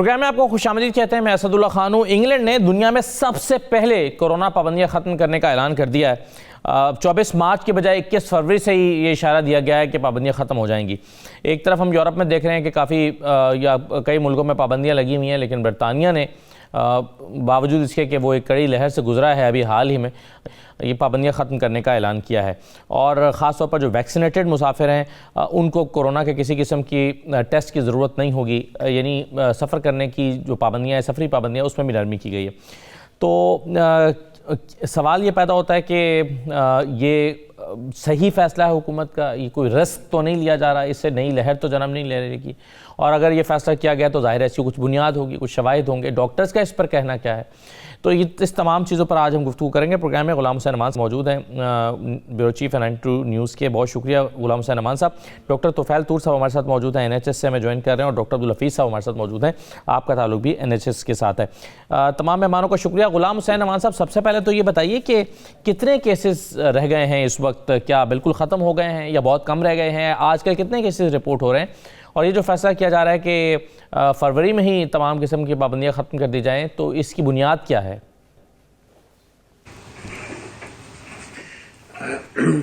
Programme میں آپ کو خوش آمدید کہتے ہیں. میں اسد اللہ خان ہوں. انگلینڈ نے دنیا میں سب سے پہلے کورونا پابندیاں ختم کرنے کا اعلان کر دیا ہے. 24 مارچ کے بجائے 21 فروری سے ہی یہ اشارہ دیا گیا ہے کہ پابندیاں ختم ہو جائیں گی. ایک طرف ہم یورپ میں دیکھ رہے ہیں کہ کافی یا کئی ملکوں میں پابندیاں لگی ہوئی ہیں، لیکن برطانیہ نے باوجود اس کے کہ وہ ایک کڑی لہر سے گزرا ہے ابھی حال ہی میں، یہ پابندیاں ختم کرنے کا اعلان کیا ہے. اور خاص طور پر جو ویکسینیٹڈ مسافر ہیں ان کو کورونا کے کسی قسم کی ٹیسٹ کی ضرورت نہیں ہوگی، یعنی سفر کرنے کی جو پابندیاں ہیں، سفری پابندیاں، اس میں بھی نرمی کی گئی ہے. تو سوال یہ پیدا ہوتا ہے کہ یہ صحیح فیصلہ ہے حکومت کا؟ یہ کوئی رسک تو نہیں لیا جا رہا؟ اس سے نئی لہر تو جنم نہیں لے رہی گی؟ اور اگر یہ فیصلہ کیا گیا تو ظاہر ہے اس کی کچھ بنیاد ہوگی، کچھ شواہد ہوں گے. ڈاکٹرز کا اس پر کہنا کیا ہے؟ تو اس تمام چیزوں پر آج ہم گفتگو کریں گے. پروگرام میں غلام حسین امان موجود ہیں، بیورو چیف NN2 نیوز کے. بہت شکریہ غلام حسین امان صاحب. ڈاکٹر طفیل طور صاحب ہمارے ساتھ موجود ہیں، NHS سے ہمیں جوائن کر رہے ہیں. اور ڈاکٹر عبدالحفیظ صاحب ہمارے ساتھ موجود ہیں، آپ کا تعلق بھی NHS کے ساتھ ہے. تمام مہمانوں کا شکریہ. غلام حسین امان صاحب، سب سے پہلے تو یہ بتائیے کہ کتنے کیسز رہ گئے ہیں اس وقت؟ کیا بالکل ختم ہو گئے ہیں یا بہت کم رہ گئے ہیں؟ آج کل کتنے کیسز رپورٹ ہو رہے ہیں؟ اور یہ جو فیصلہ کیا جا رہا ہے کہ فروری میں ہی تمام قسم کی پابندیاں ختم کر دی جائیں، تو اس کی بنیاد کیا ہے؟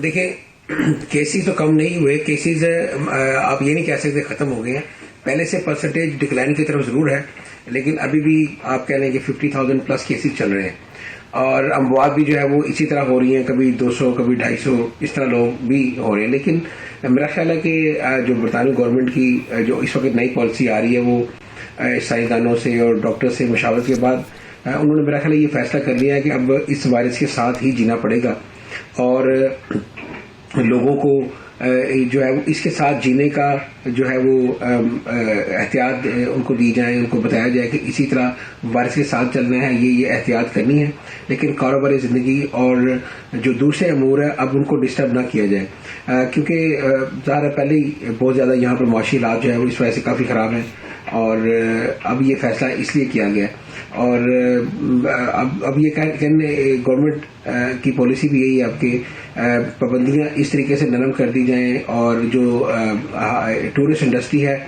دیکھیں، کیسز تو کم نہیں ہوئے. کیسز آپ یہ نہیں کہہ سکتے ختم ہو گئے ہیں. پہلے سے پرسنٹیج ڈکلائن کی طرف ضرور ہے، لیکن ابھی بھی آپ کہہ لیں کہ 50,000 پلس کیسز چل رہے ہیں. اور اموات بھی جو ہے وہ اسی طرح ہو رہی ہیں، کبھی 200 کبھی 250 اس طرح لوگ بھی ہو رہے ہیں. لیکن میرا خیال ہے کہ جو برطانوی گورنمنٹ کی جو اس وقت نئی پالیسی آ رہی ہے، وہ سائنسدانوں سے اور ڈاکٹر سے مشاورت کے بعد انہوں نے میرا خیال ہے یہ فیصلہ کر لیا ہے کہ اب اس وائرس کے ساتھ ہی جینا پڑے گا، اور لوگوں کو جو ہے اس کے ساتھ جینے کا جو ہے وہ احتیاط ان کو دی جائیں، ان کو بتایا جائے کہ اسی طرح وائرس کے ساتھ چلنا ہے، یہ احتیاط کرنی ہے. لیکن کاروباری زندگی اور جو دوسرے امور ہیں اب ان کو ڈسٹرب نہ کیا جائے، کیونکہ ظاہر ہے پہلے ہی بہت زیادہ یہاں پر معاشی حالات جو ہے وہ اس وجہ سے کافی خراب ہیں، اور اب یہ فیصلہ اس لیے کیا گیا. اور اب یہ کہنے گورنمنٹ کی پالیسی بھی یہی ہے اب کہ پابندیاں اس طریقے سے نرم کر دی جائیں، اور جو ٹورسٹ انڈسٹری ہے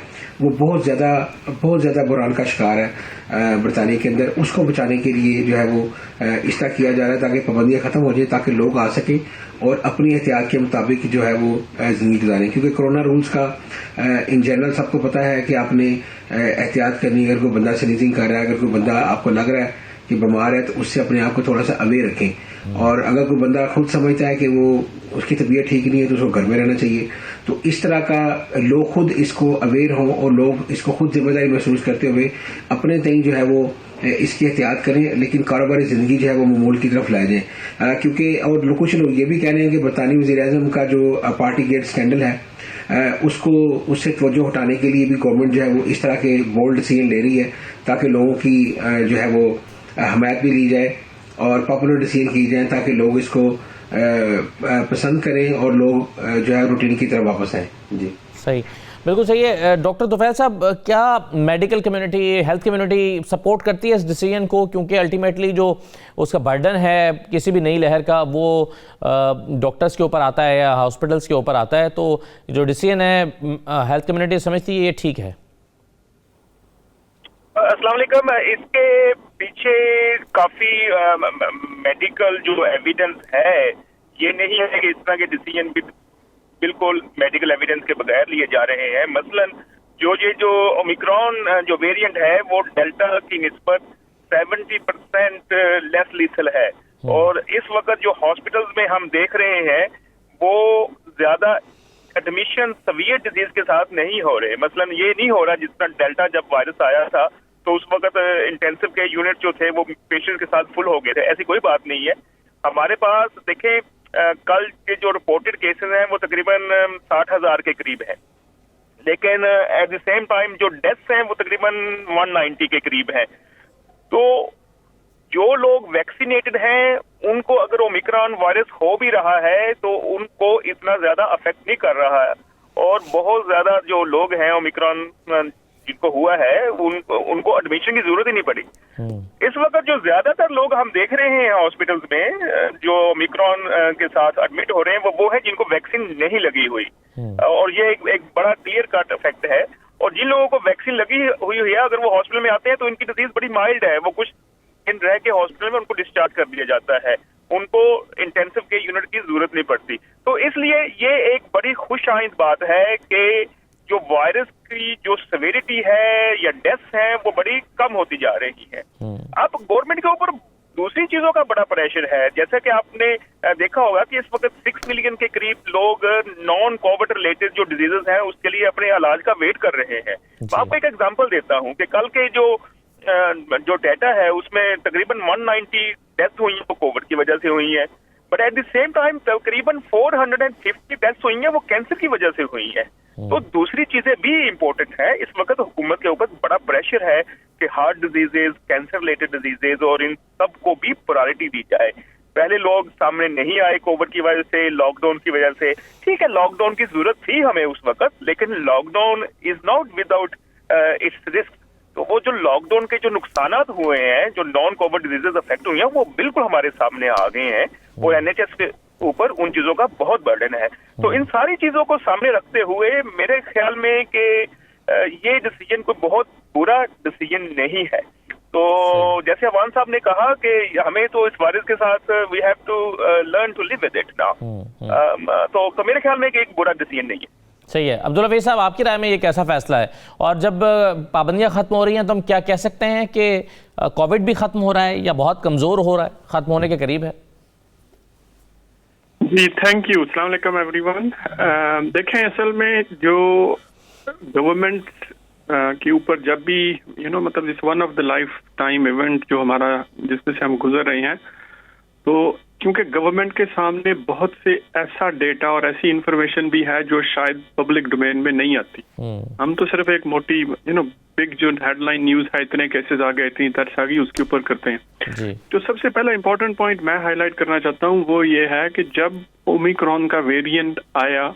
وہ بہت زیادہ بحران کا شکار ہے برطانیہ کے اندر. اس کو بچانے کے لیے جو ہے وہ اس طرح کیا جا رہا ہے تاکہ پابندیاں ختم ہو جائیں، تاکہ لوگ آ سکیں اور اپنی احتیاط کے مطابق جو ہے وہ زندگی گزاریں. کیونکہ کرونا رولز کا ان جنرل سب کو پتہ ہے کہ آپ نے احتیاط کرنی ہے. اگر کوئی بندہ سنیزنگ کر رہا ہے، اگر کوئی بندہ آپ کو لگ رہا ہے کہ بیمار ہے، تو اس سے اپنے آپ کو تھوڑا سا اویئر رکھیں. اور اگر کوئی بندہ خود سمجھتا ہے کہ وہ اس کی طبیعت ٹھیک نہیں ہے تو اس کو گھر میں رہنا چاہیے. تو اس طرح کا لوگ خود اس کو اویئر ہوں اور لوگ اس کو خود ذمہ داری محسوس کرتے ہوئے اپنے تئیں جو ہے وہ اس کی احتیاط کریں، لیکن کاروباری زندگی جو ہے وہ معمول کی طرف لے جائیں. کیونکہ اور کچھ لوگ یہ بھی کہہ رہے ہیں کہ برطانوی وزیر اعظم کا جو پارٹی گیٹ اسکینڈل ہے اس سے توجہ ہٹانے کے لیے بھی گورنمنٹ جو ہے وہ اس طرح کے بولڈ ڈیسیژن لے رہی ہے، تاکہ لوگوں کی جو ہے وہ حمایت بھی لی جائے اور پاپولر ڈیسیژن کی جائیں، تاکہ لوگ اس کو پسند کریں اور لوگ جو ہے روٹین کی طرف واپس آئیں. جی صحیح، بالکل صحیح ہے. ڈاکٹر طفیل صاحب، کیا medical community, health community support کرتی ہے اس ڈیسیژن کو؟ کیونکہ الٹیمیٹلی جو اس کا برڈن ہے کسی بھی نئی لہر کا وہ ڈاکٹرز کے اوپر آتا ہے یا ہاسپٹلس کے اوپر آتا ہے. تو جو ڈیسیژن ہے ہیلتھ کمیونٹی سمجھتی ہے یہ ٹھیک ہے؟ السلام علیکم. اس کے پیچھے کافی میڈیکل جو ایویڈنس ہے، یہ نہیں ہے کہ اس طرح کے ڈیسیژن بھی بالکل میڈیکل ایویڈنس کے بغیر لیے جا رہے ہیں. مثلا جو اومیکرون جو ویریئنٹ ہے وہ ڈیلٹا کی نسبت 70% لیس لیتھل ہے، اور اس وقت جو ہاسپٹلز میں ہم دیکھ رہے ہیں وہ زیادہ ایڈمیشن سیویئر ڈیزیز کے ساتھ نہیں ہو رہے. مثلا یہ نہیں ہو رہا جس طرح ڈیلٹا جب وائرس آیا تھا تو اس وقت انٹینسو کیئر یونٹ جو تھے وہ پیشنٹ کے ساتھ فل ہو گئے تھے. ایسی کوئی بات نہیں ہے. ہمارے پاس دیکھیں کل کے جو رپورٹڈ کیسز ہیں وہ تقریباً 60,000 کے قریب ہیں، لیکن ایٹ دی سیم ٹائم جو ڈیتھس ہیں وہ تقریباً 190 کے قریب ہیں. تو جو لوگ ویکسینیٹڈ ہیں ان کو اگر اومیکرون وائرس ہو بھی رہا ہے تو ان کو اتنا زیادہ افیکٹ نہیں کر رہا ہے، اور بہت زیادہ جو لوگ ہیں اومیکرون جن کو ہوا ہے ان کو ایڈمیشن کی ضرورت ہی نہیں پڑی. اس وقت جو زیادہ تر لوگ ہم دیکھ رہے ہیں ہاسپٹلز میں جو اومیکرون کے ساتھ ایڈمٹ ہو رہے ہیں وہ ہیں جن کو ویکسین نہیں لگی ہوئی، اور یہ ایک بڑا کلیئر کٹ افیکٹ ہے. اور جن لوگوں کو ویکسین لگی ہوئی ہے اگر وہ ہاسپٹل میں آتے ہیں تو ان کی ڈیزیز بڑی مائلڈ ہے, وہ کچھ دن رہ کے ہاسپٹل میں ان کو ڈسچارج کر دیا جاتا ہے, ان کو انٹینسو کیئر یونٹ کی ضرورت نہیں پڑتی. تو اس لیے یہ ایک بڑی خوش آئند بات ہے کہ جو وائرس کی جو سیویریٹی ہے یا ڈیتھس ہیں وہ بڑی کم ہوتی جا رہی ہے. اب گورنمنٹ کے اوپر دوسری چیزوں کا بڑا پریشر ہے, جیسا کہ آپ نے دیکھا ہوگا کہ اس وقت 6 ملین کے قریب لوگ نان کووڈ ریلیٹڈ جو ڈیزیزز ہیں اس کے لیے اپنے علاج کا ویٹ کر رہے ہیں. میں آپ کو ایک ایگزامپل دیتا ہوں کہ کل کے جو ڈیٹا ہے اس میں تقریباً 190 ڈیتھ ہوئی ہیں وہ کووڈ کی وجہ سے ہوئی ہیں, but at the same time تقریباً 450 ڈیتھ ہوئی ہیں وہ کینسر کی وجہ سے ہوئی ہیں. تو دوسری چیزیں بھی امپورٹنٹ ہیں. اس وقت حکومت کے اوپر بڑا پریشر ہے کہ heart diseases, cancer related diseases اور ان سب کو بھی پرائرٹی دی جائے. پہلے لوگ سامنے نہیں آئے کووڈ کی وجہ سے, لاک ڈاؤن کی وجہ سے. ٹھیک ہے لاک ڈاؤن کی ضرورت تھی ہمیں اس وقت, لیکن lockdown is not without its risk. تو وہ جو لاک ڈاؤن کے جو نقصانات ہوئے ہیں, جو نان کووڈ ڈیزیزز افیکٹ ہوئی ہیں, وہ بالکل ہمارے سامنے آ گئے ہیں اور NHS کے اوپر ان چیزوں کا بہت برڈن ہے. تو ان ساری چیزوں کو سامنے رکھتے ہوئے میرے خیال میں کہ یہ ڈیسیجن کوئی بہت برا ڈیسیجن نہیں ہے. تو جیسے عوان صاحب نے کہا کہ ہمیں تو اس وائرس کے ساتھ we have to learn to live with it now. تو میرے خیال میں کہ ایک برا ڈیسیجن نہیں ہے. صحیح ہے. عبدالحفیظ صاحب, آپ کی رائے میں یہ کیسا فیصلہ ہے, اور جب پابندیاں ختم ہو رہی ہیں تو ہم کیا کہہ سکتے ہیں کہ کووڈ بھی ختم ہو رہا ہے یا بہت کمزور ہو رہا ہے, ختم ہونے کے قریب ہے؟ جی تھینک یو. السلام علیکم ایوری ون. دیکھیں اصل میں جو گورنمنٹ کے اوپر جب بھی مطلب اس one of the lifetime event جو ہمارا جس میں سے ہم گزر رہے ہیں, تو کیونکہ گورنمنٹ کے سامنے بہت سے ایسا ڈیٹا اور ایسی انفارمیشن بھی ہے جو شاید پبلک ڈومین میں نہیں آتی. ہم تو صرف ایک موٹی بگ جو ہیڈ لائن نیوز ہے, اتنے کیسز آ گئے, اتنی درس آ گئی, اس کے اوپر کرتے ہیں. جو سب سے پہلا امپورٹنٹ پوائنٹ میں ہائی لائٹ کرنا چاہتا ہوں وہ یہ ہے کہ جب اومیکرون کا ویریئنٹ آیا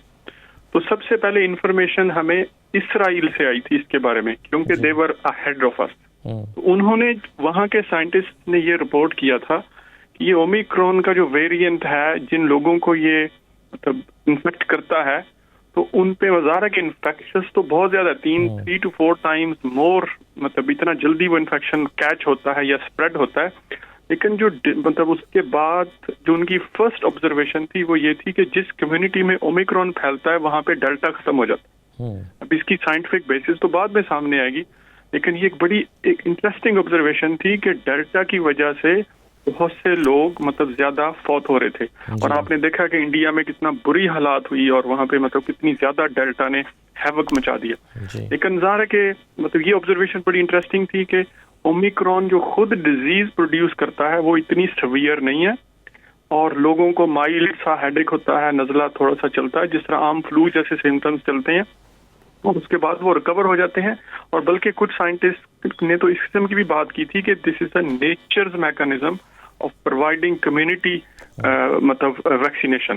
تو سب سے پہلے انفارمیشن ہمیں اسرائیل سے آئی تھی اس کے بارے میں, کیونکہ دے ور اہیڈ آف اس. انہوں نے وہاں کے سائنٹسٹ نے یہ رپورٹ کیا تھا کہ یہ اومیکرون کا جو ویریئنٹ ہے, جن لوگوں کو یہ مطلب انفیکٹ کرتا ہے تو ان پہ وزارہ کے انفیکشنس تو بہت زیادہ 3 to 4 ٹائمز مور, مطلب اتنا جلدی وہ انفیکشن کیچ ہوتا ہے یا اسپریڈ ہوتا ہے. لیکن جو مطلب اس کے بعد جو ان کی فرسٹ آبزرویشن تھی وہ یہ تھی کہ جس کمیونٹی میں اومیکرون پھیلتا ہے وہاں پہ ڈیلٹا ختم ہو جاتا ہے. اب اس کی سائنٹیفک بیسس تو بعد میں سامنے آئے گی, لیکن یہ ایک انٹرسٹنگ آبزرویشن تھی کہ ڈیلٹا کی وجہ سے بہت سے لوگ مطلب زیادہ فوت ہو رہے تھے. اور آپ نے دیکھا کہ انڈیا میں کتنا بری حالات ہوئی اور وہاں پہ مطلب کتنی زیادہ ڈیلٹا نے ہیوک مچا دیا. لیکن ظاہر ہے کہ مطلب یہ آبزرویشن بڑی انٹرسٹنگ تھی کہ اومیکرون جو خود ڈیزیز پروڈیوس کرتا ہے وہ اتنی سیویئر نہیں ہے, اور لوگوں کو مائلڈ سا ہیڈیک ہوتا ہے, نزلہ تھوڑا سا چلتا ہے, جس طرح عام فلو جیسے سمٹمز چلتے ہیں, اور اس کے بعد وہ ریکور ہو جاتے ہیں. اور بلکہ کچھ سائنٹسٹ نے تو اس قسم کی بھی بات کی تھی کہ this is a nature's mechanism of providing community مطلب ویکسینیشن,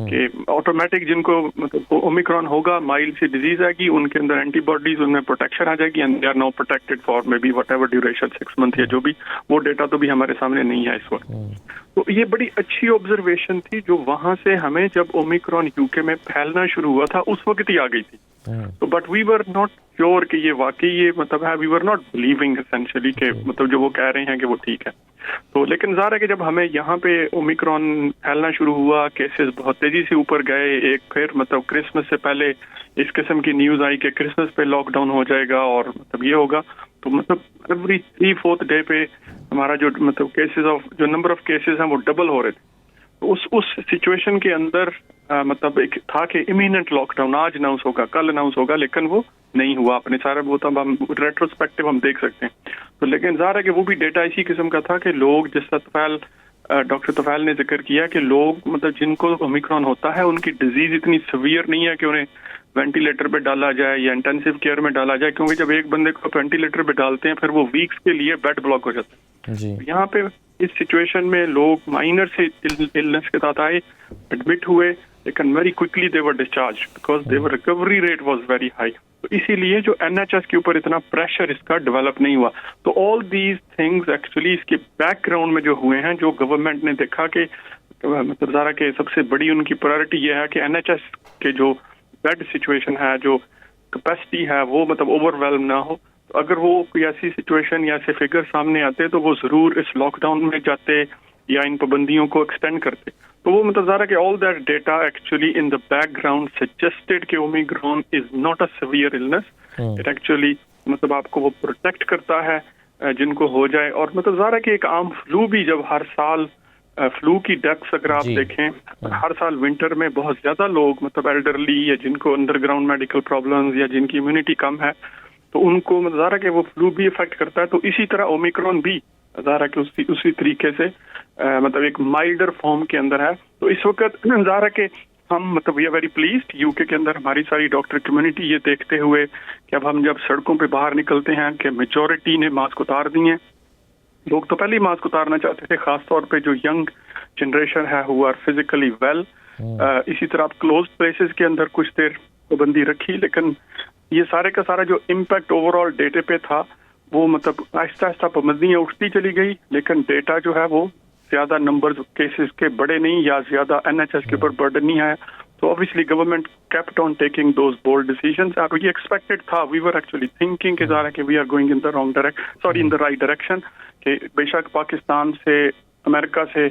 کہ آٹومیٹک جن کو مطلب اومیکرون ہوگا, مائلڈ سی ڈیزیز آئے گی, ان کے اندر اینٹی باڈیز, ان میں پروٹیکشن آ جائے گی, and they are now protected for maybe whatever duration 6 months یا جو بھی, وہ ڈیٹا تو بھی ہمارے سامنے نہیں ہے اس وقت. تو یہ بڑی اچھی آبزرویشن تھی جو وہاں سے ہمیں جب اومیکرون UK میں پھیلنا شروع ہوا تھا اس وقت ہی آ گئی تھی. تو but we were not sure کہ یہ واقعی یہ مطلب ہے, we were not believing essentially کہ مطلب جو وہ کہہ رہے ہیں کہ وہ ٹھیک ہے. تو لیکن ظاہر ہے کہ جب ہمیں یہاں پہ اومیکرون پھیلنا شروع ہوا, کیسز بہت تیزی سے اوپر گئے, ایک پھر مطلب کرسمس سے پہلے اس قسم کی نیوز آئی کہ کرسمس پہ لاک ڈاؤن ہو جائے گا اور مطلب یہ ہوگا, تو مطلب ایوری 3-4 ڈے پہ ہمارا جو مطلب کیسز آف جو نمبر آف کیسز ہیں وہ ڈبل ہو رہے تھے. تو اس سچویشن کے اندر مطلب ایک تھا کہ امییننٹ لاک ڈاؤن آج اناؤنس ہوگا, کل اناؤنس ہوگا, لیکن وہ نہیں ہوا. اپنے سارے وہ تو ہم ریٹروسپیکٹو ہم دیکھ سکتے ہیں. تو لیکن ظاہر ہے کہ وہ بھی ڈیٹا اسی قسم کا تھا کہ لوگ, جس طرح ڈاکٹر طفیل نے ذکر کیا کہ لوگ مطلب جن کو اومیکرون ہوتا ہے ان کی ڈیزیز اتنی سیویئر نہیں ہے کہ انہیں وینٹیلیٹر پہ ڈالا جائے یا انٹینسو کیئر میں ڈالا جائے, کیونکہ جب ایک بندے کو وینٹیلیٹر پہ ڈالتے ہیں پھر وہ ویکس کے لیے بیڈ بلاک ہو جاتا ہے. یہاں پہ اس سچویشن میں لوگ مائنر سے النس کے ساتھ آئے, ایڈمٹ ہوئے, لیکن very quickly they were discharge because their recovery rate was very high. تو اسی لیے جو NHS کے اوپر اتنا پریشر اس کا ڈیولپ نہیں ہوا. تو آل دیز تھنگز ایکچولی اس کے بیک گراؤنڈ میں جو ہوئے ہیں, جو گورنمنٹ نے دیکھا کہ مطلب ذرا کہ سب سے بڑی ان کی پرائرٹی یہ ہے کہ NHS کے جو بیڈ سچویشن ہے, جو कैपेसिटी है वो मतलब ओवरवेलम ना हो। तो अगर वो कोई ऐसी सिचुएशन या ऐसे फिगर सामने आते तो वो ज़रूर इस लॉकडाउन में जाते या इन पाबंदियों को एक्सटेंड करते। तो वो मतलब ज़रा कि all that data actually in the background suggested कि Omicron is not a severe illness, it actually मतलब आपको वो प्रोटेक्ट करता है जिनको हो जाए। और मतलब ज़रा कि एक आम फ्लू भी जब हर साल फ्लू की डेथ्स अगर आप देखें हर साल विंटर में बहुत ज़्यादा लोग मतलब एल्डरली या जिनको अंडरग्राउंड मेडिकल प्रॉब्लम्स या जिनकी इम्यूनिटी कम है तो उनको मतलब ज़रा कि वो फ्लू भी इफेक्ट करता है। तो इसी तरह ओमिक्रॉन भी ज़रा कि उसी तरीके से मतलब एक माइल्डर फॉर्म के अंदर है। तो इस वक्त ज़रा के हम मतलब we are very pleased UK के अंदर हमारी सारी डॉक्टर कम्युनिटी ये देखते हुए कि अब हम जब सड़कों पे बाहर निकलते हैं कि मेजॉरिटी ने मास्क उतार दिए हैं। लोग तो पहले ही मास्क उतारना चाहते थे, खास तौर पे जो यंग जनरेशन है हु आर फिजिकली वेल। इसी तरह आप क्लोज्ड प्लेसेस के अंदर कुछ देर पाबंदी रखी, लेकिन ये सारे का सारा जो इम्पैक्ट ओवरऑल डेटे पे था वो मतलब आहिस्ता आहिस्ता पाबंदियाँ उठती चली गई, लेकिन डेटा जो है वो ज्यादा नंबर केसेस के बड़े नहीं या ज्यादा एनएचएस के ऊपर बर्डन नहीं आया। तो obviously government kept on taking those bold decisions. ये expected था, we were actually thinking कि ज़रा कि we are going in the wrong direction, in the right direction, कि बेशक पाकिस्तान से, अमेरिका से,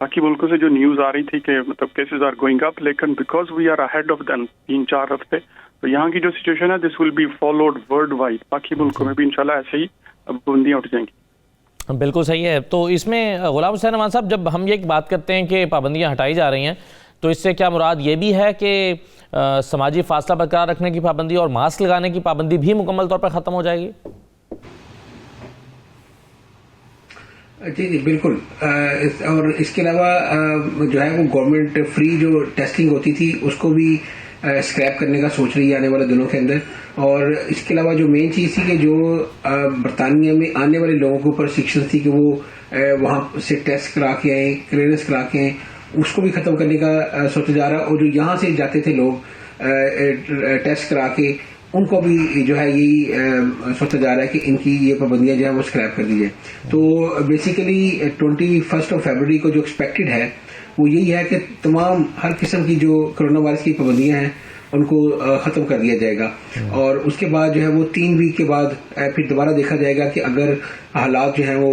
बाकी मुल्कों से जो न्यूज़ आ रही थी कि मतलब केसेस आर गोइंग अप, लेकिन because we are ahead of them 3-4 हफ्ते, तो यहाँ की जो सिचुएशन है this will be followed worldwide. बाकी मुल्कों में भी इंशाल्लाह ऐसे ही अब पाबंदियाँ उठ जाएंगी। बिल्कुल सही है। तो इसमें गुलाम हुसैन अमान साहब, जब हम ये बात करते हैं कि पाबंदियाँ हटाई जा रही हैं तो इससे क्या मुराद ये भी है कि समाजी फासला बरकरार रखने की पाबंदी और मास्क लगाने की पाबंदी भी मुकम्मल तौर पर ख़त्म हो जाएगी? जी जी बिल्कुल। और इसके अलावा जो है वो गवर्नमेंट फ्री जो टेस्टिंग होती थी उसको भी स्क्रैप करने का सोच रही है आने वाले दिनों के अंदर। और इसके अलावा जो मेन चीज़ थी कि जो बरतानिया में आने वाले लोगों के ऊपर रिस्ट्रिक्शन थी कि वो वहाँ से टेस्ट करा के आए, क्लियरेंस करा के आए, उसको भी खत्म करने का सोचा जा रहा है। और जो यहाँ से जाते थे लोग टेस्ट करा के, उनको भी जो है यही सोचा जा रहा है कि इनकी ये पाबंदियां जो है वो स्क्रैप कर दी जाए। तो बेसिकली 21 फरवरी को जो एक्सपेक्टेड है वो यही है कि तमाम हर किस्म की जो कोरोना वायरस की पाबंदियां हैं उनको खत्म कर दिया जाएगा। और उसके बाद जो है वो 3 वीक के बाद फिर दोबारा देखा जाएगा कि अगर हालात जो है वो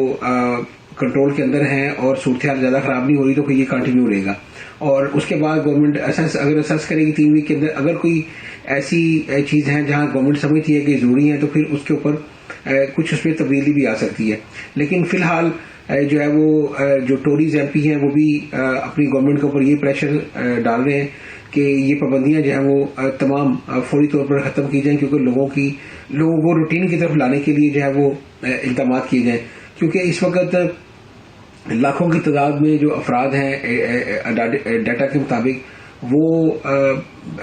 कंट्रोल के अंदर हैं और सूरत हाल ज़्यादा ख़राब नहीं हो रही तो फिर ये कंटिन्यू रहेगा। और उसके बाद गवर्नमेंट अगर असेस करेगी 3 वीक के अंदर, अगर कोई ऐसी चीज़ है जहां गवर्नमेंट समझती है कि ज़रूरी है तो फिर उसके ऊपर कुछ उसमें तब्दीली भी आ सकती है। लेकिन फ़िलहाल जो है वो जो टोरीज MP हैं वो भी अपनी गवर्नमेंट के ऊपर ये प्रेशर डाल रहे हैं कि ये पाबंदियां जो है वो तमाम फौरी तौर पर ख़त्म की जाएं, क्योंकि लोगों को रूटीन की तरफ लाने के लिए जो है वो इक़दाम किए जाएँ। क्योंकि इस वक्त लाखों की तादाद में जो अफराद हैं डाटा के मुताबिक वो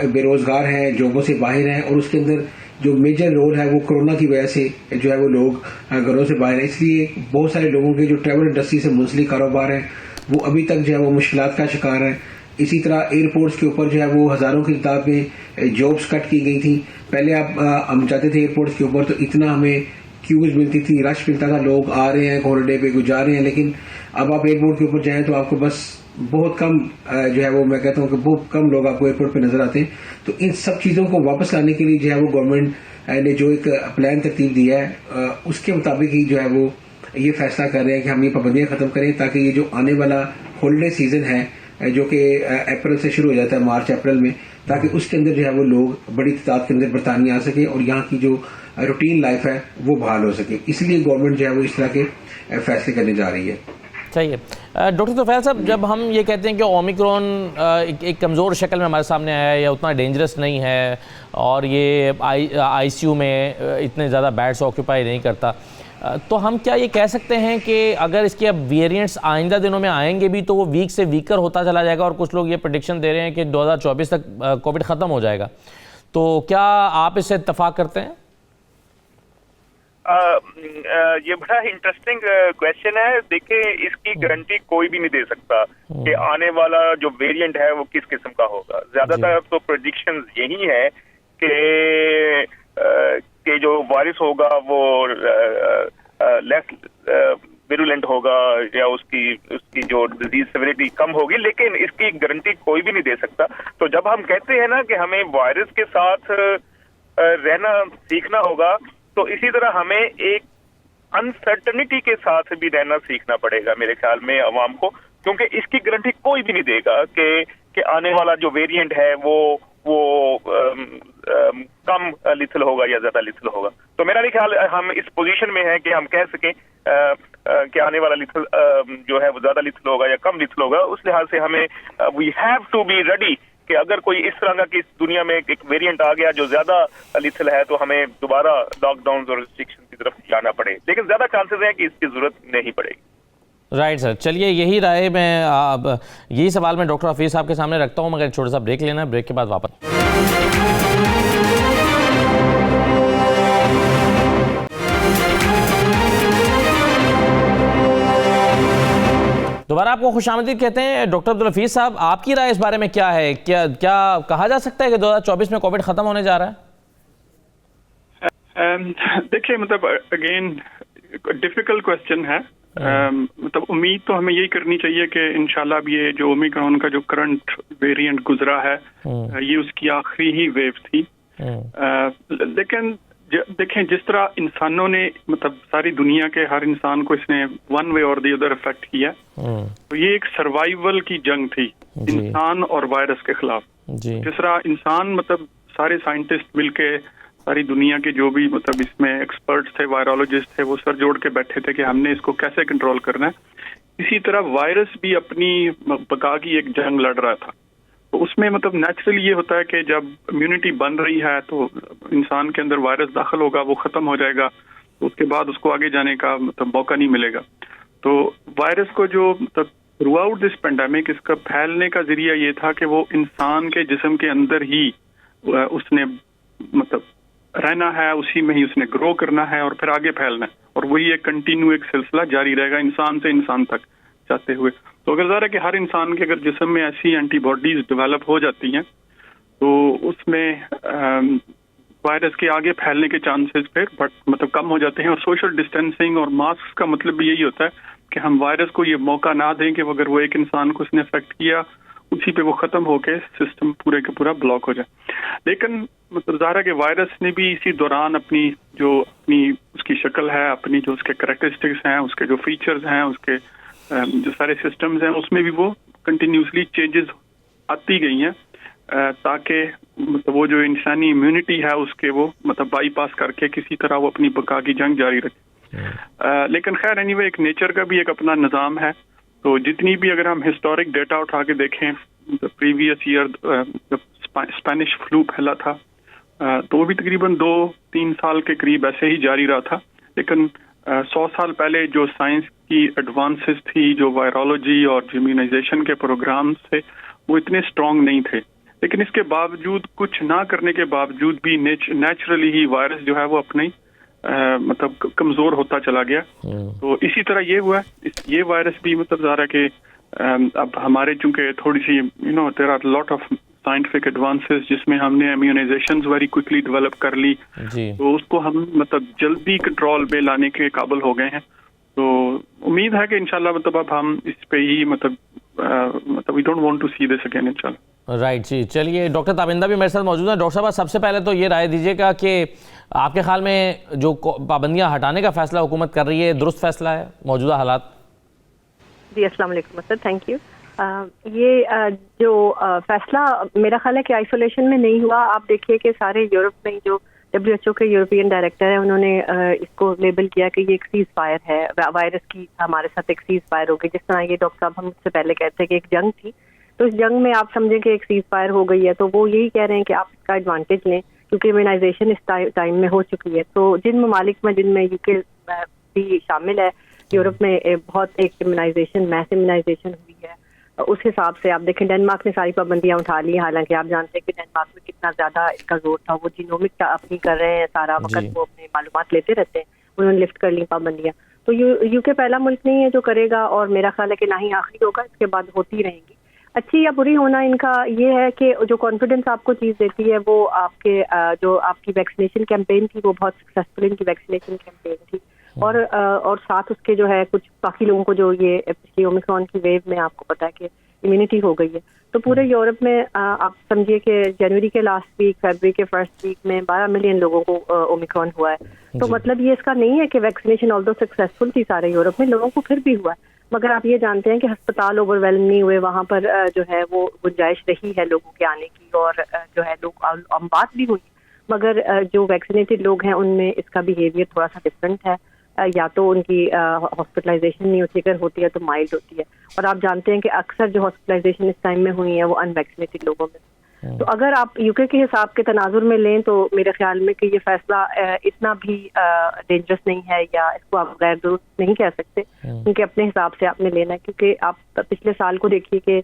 बेरोजगार हैं, जॉबों से बाहर हैं, और उसके अंदर जो मेजर रोल है वो कोरोना की वजह से जो है वो लोग घरों से बाहर हैं। इसलिए बहुत सारे लोगों के जो ट्रैवल इंडस्ट्री से मुंसलिक कारोबार हैं वो अभी तक जो है वो मुश्किलात का शिकार है। इसी तरह एयरपोर्ट्स के ऊपर जो है वो हज़ारों की तादाद में जॉब्स कट की गई थी। पहले हम जाते थे एयरपोर्ट्स के ऊपर तो इतना हमें क्यूज मिलती थी, रश मिलता था, लोग आ रहे हैं हॉलीडे पे गुजार रहे हैं। लेकिन अब आप एयरपोर्ट के ऊपर जाएं तो आपको बस बहुत कम जो है वो, मैं कहता हूँ कि बहुत कम लोग आपको एयरपोर्ट पे नजर आते हैं। तो इन सब चीज़ों को वापस लाने के लिए जो है वो गवर्नमेंट ने जो एक प्लान तरतीब दिया है उसके मुताबिक ही जो है वो ये फैसला कर रहे हैं कि हम ये पाबंदियाँ खत्म करें, ताकि ये जो आने वाला हॉलीडे सीजन है जो कि अप्रैल से शुरू हो जाता है, मार्च अप्रैल में, ताकि उसके अंदर जो है वो लोग बड़ी तादाद के अंदर बरतानिया आ सके और यहाँ की जो रूटीन लाइफ है वो बहाल हो सके। इसलिए गवर्नमेंट जो है वो इस तरह के फैसले करने जा रही है। सही है। डॉक्टर तुफैल साहब, जब हम ये कहते हैं कि ओमिक्रॉन एक कमज़ोर शक्ल में हमारे सामने आया है या उतना डेंजरस नहीं है और ये ICU में इतने ज़्यादा बेड्स ऑक्यूपाई नहीं करता, तो हम क्या ये कह सकते हैं कि अगर इसके अब वेरिएंट्स आइंदा दिनों में आएंगे भी तो वो वीक से वीकर होता चला जाएगा, और कुछ लोग ये प्रेडिक्शन दे रहे हैं कि 2024 तक कोविड ख़त्म हो जाएगा, तो क्या आप इससे इत्तफाक करते हैं? ये बड़ा इंटरेस्टिंग क्वेश्चन है। देखिए, इसकी गारंटी कोई भी नहीं दे सकता कि आने वाला जो वेरिएंट है वो किस किस्म का होगा। ज्यादातर तो प्रेडिक्शंस यही है कि जो वायरस होगा वो लेस विरुलेंट होगा या उसकी जो डिजीज सेवरिटी कम होगी, लेकिन इसकी गारंटी कोई भी नहीं दे सकता। तो जब हम कहते हैं ना कि हमें वायरस के साथ रहना सीखना होगा, तो इसी तरह हमें एक अनसर्टनिटी के साथ भी रहना सीखना पड़ेगा मेरे ख्याल में अवाम को, क्योंकि इसकी गारंटी कोई भी नहीं देगा कि आने वाला जो वेरिएंट है वो कम लिथल होगा या ज्यादा लिथल होगा। तो मेरा नहीं ख्याल हम इस पोजीशन में हैं कि हम कह सकें कि आने वाला लिथल जो है वो ज्यादा लिथल होगा या कम लिथल होगा। उस लिहाज से हमें we have to be ready कि अगर कोई इस तरह का कि इस दुनिया में एक वेरिएंट आ गया जो ज्यादा लिथल है, तो हमें दोबारा लॉकडाउन और रिस्ट्रिक्शन की तरफ जाना पड़े, लेकिन ज्यादा चांसेस हैं कि इसकी जरूरत नहीं पड़ेगी। राइट सर, चलिए यही राय मैं यही सवाल मैं डॉक्टर हफीज़ साहब के सामने रखता हूँ, मगर छोटा सा ब्रेक लेना है, ब्रेक के बाद वापस। दोबारा आपको खुशामदीद कहते हैं। डॉक्टर अब्दुल हफीज़ साहब, आपकी राय इस बारे में क्या है? क्या कहा जा सकता है कि 2024 में कोविड ख़त्म होने जा रहा है? देखिए, मतलब अगेन डिफिकल्ट क्वेश्चन है। मतलब उम्मीद तो हमें यही करनी चाहिए कि इंशाल्लाह अब ये जो ओमिक्रॉन का जो करंट वेरिएंट गुजरा है ये उसकी आखिरी ही वेव थी। लेकिन देखें, जिस तरह इंसानों ने मतलब सारी दुनिया के हर इंसान को इसने वन वे और दी अदर इफेक्ट किया, तो ये एक सर्वाइवल की जंग थी इंसान और वायरस के खिलाफ। जिस तरह इंसान मतलब सारे साइंटिस्ट मिलके सारी दुनिया के जो भी मतलब इसमें एक्सपर्ट्स थे, वायरोलॉजिस्ट थे, वो सर जोड़ के बैठे थे कि हमने इसको कैसे कंट्रोल करना है, इसी तरह वायरस भी अपनी बका की एक जंग लड़ रहा था। तो उसमें मतलब नेचुरली ये होता है कि जब इम्यूनिटी बन रही है तो इंसान के अंदर वायरस दाखिल होगा, वो खत्म हो जाएगा, तो उसके बाद उसको आगे जाने का मतलब मौका नहीं मिलेगा। तो वायरस को जो मतलब थ्रू आउट दिस पेंडेमिक इसका फैलने का जरिया ये था कि वो इंसान के जिस्म के अंदर ही उसने मतलब रहना है, उसी में ही उसने ग्रो करना है और फिर आगे फैलना है, और वही एक कंटिन्यू एक सिलसिला जारी रहेगा इंसान से इंसान तक जाते हुए। तो अगर ज़रा कि हर इंसान के अगर जिस्म में ऐसी एंटीबॉडीज डेवलप हो जाती हैं तो उसमें वायरस के आगे फैलने के चांसेस फिर मतलब कम हो जाते हैं। और सोशल डिस्टेंसिंग और मास्क का मतलब भी यही होता है कि हम वायरस को ये मौका ना दें कि अगर वो एक इंसान को उसने अफेक्ट किया उसी पे वो खत्म होके सिस्टम पूरे का पूरा ब्लॉक हो जाए। लेकिन मतलब ज़ाहिर है कि वायरस ने भी इसी दौरान अपनी उसकी शक्ल है, अपनी जो उसके करैक्टरिस्टिक्स हैं, उसके जो फीचर्स हैं, उसके जो सारे सिस्टम्स हैं, उसमें भी वो कंटिन्यूसली चेंजेस आती गई हैं ताकि मतलब वो जो इंसानी इम्यूनिटी है उसके वो मतलब बाईपास करके किसी तरह वो अपनी बका की जंग जारी रखे। लेकिन खैर एनीवे एक नेचर का भी एक अपना निज़ाम है। तो जितनी भी अगर हम हिस्टोरिक डेटा उठा के देखें, प्रीवियस ईयर जब स्पेनिश फ्लू फैला था तो वो भी तकरीबन 2-3 साल के करीब ऐसे ही जारी रहा था। लेकिन 100 साल पहले जो साइंस की एडवांसेस थी, जो वायरोलॉजी और इम्यूनाइजेशन के प्रोग्राम्स थे, वो इतने स्ट्रॉन्ग नहीं थे। लेकिन इसके बावजूद कुछ ना करने के बावजूद भी नेचुरली ही वायरस जो है वो अपनी मतलब कमजोर होता चला गया। तो इसी तरह ये हुआ, ये वायरस भी मतलब ज़ाहिर है कि अब हमारे चूंकि थोड़ी सी there are lot of scientific advances जिसमें हमने इम्यूनाइजेशंस वेरी क्विकली डेवलप कर ली, तो उसको हम मतलब जल्दी कंट्रोल में लाने के काबिल हो गए हैं। तो उम्मीद है कि इंशाल्लाह मतलब अब हम इस पे ही मतलब we don't want to see this again इंशाल्लाह। राइट जी, चलिए डॉक्टर ताबिंदा भी मेरे साथ मौजूद है। डॉक्टर साहब, सबसे पहले तो ये राय दीजिएगा कि आपके ख्याल में जो पाबंदियां हटाने का फैसला हुकूमत कर रही है दुरुस्त फैसला है मौजूदा हालात? जी, अस्सलाम वालेकुम सर, थैंक यू। ये जो फैसला मेरा ख्याल है कि आइसोलेशन में नहीं हुआ। आप देखिए कि सारे यूरोप में जो WHO के यूरोपियन डायरेक्टर है उन्होंने इसको लेबल किया कि ये एक सीज फायर है, वायरस की हमारे साथ एक सीज फायर हो गई। जिस तरह ये डॉक्टर साहब हम मुझसे पहले कहते हैं कि एक जंग थी, तो इस जंग में आप समझें कि एक सीज फायर हो गई है। तो वो यही कह रहे हैं कि आप इसका एडवांटेज लें क्योंकि इम्यूनाइजेशन इस टाइम में हो चुकी है। तो जिन ममालिक में जिनमें UK भी शामिल है, यूरोप में बहुत एक इम्यूनाइजेशन मैस इम्यूनाइजेशन हुई है, उस हिसाब से आप देखें डेनमार्क ने सारी पाबंदियां उठा ली। हालांकि आप जानते हैं कि डेनमार्क में कितना ज्यादा इसका जोर था, वो जीनोमिक अपनी कर रहे हैं, सारा वक्त वो अपने मालूमात लेते रहते हैं, उन्होंने लिफ्ट कर ली पाबंदियां। तो UK पहला मुल्क नहीं है जो करेगा, और मेरा ख्याल है कि ना ही आखिरी होगा, इसके बाद होती रहेंगी। अच्छी या बुरी होना इनका ये है कि जो कॉन्फिडेंस आपको चीज़ देती है वो आपके जो आपकी वैक्सीनेशन कैंपेन थी वो बहुत सक्सेसफुल इनकी वैक्सीनेशन कैंपेन थी, और साथ उसके जो है कुछ बाकी लोगों को जो ये पिछली ओमिक्रॉन की वेव में आपको पता है कि इम्यूनिटी हो गई है। तो पूरे यूरोप में आप समझिए कि जनवरी के लास्ट वीक, फरवरी के फर्स्ट वीक में 12 मिलियन लोगों को ओमिक्रॉन हुआ है। तो मतलब ये इसका नहीं है कि वैक्सीनेशन ऑल्दो सक्सेसफुल थी सारे यूरोप में, लोगों को फिर भी हुआ है। मगर आप ये जानते हैं कि अस्पताल ओवरवेलम नहीं हुए, वहाँ पर जो है वो गुंजाइश रही है लोगों के आने की, और जो है लोग बात भी हुई, मगर जो वैक्सीनेटेड लोग हैं उनमें इसका बिहेवियर थोड़ा सा डिफरेंट है। या तो उनकी हॉस्पिटलाइजेशन नहीं होती, अगर होती है तो माइल्ड होती है। और आप जानते हैं कि अक्सर जो हॉस्पिटलाइजेशन इस टाइम में हुई है वो अनवैक्सीनेटेड लोगों में। तो अगर आप यूके के हिसाब के तनाजुर में लें तो मेरे ख्याल में कि ये फैसला इतना भी डेंजरस नहीं है, या इसको आप गैर दुरुस्त नहीं कह सकते, क्योंकि अपने हिसाब से आपने लेना है। क्योंकि आप पिछले साल को देखिए कि